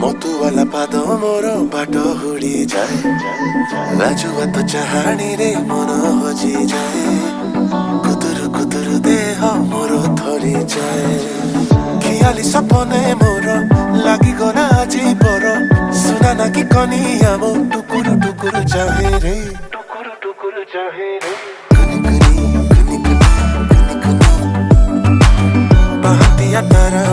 ମତୁଆଲା ପାଦ ମୋର ବାଟ ହୁଡ଼ି ଯାଏ ଲାଜୁଆ ତ ଚାହାଣୀରେ ମନ ହଜିଯାଏ କୁତୁରୁ କୁତୁରୁ ଦେହ ମୋର ଥରି ଯାଏ ଖିଆଲି ସପନେ ମୋର ଲାଗିଗଲା ଆଜି ପର ସୁନା ନାକି କନିଆ ମୋ ଟୁକୁରୁ ଟୁକୁରୁ ଚାହେଁ ରେ ଟୁକୁରୁ ଟୁକୁରୁ ଚାହେଁ ରେ କୁନି କୁନି କୁନି କୁନି କୁନି କୁନି ପାହାତିଆ ତାରା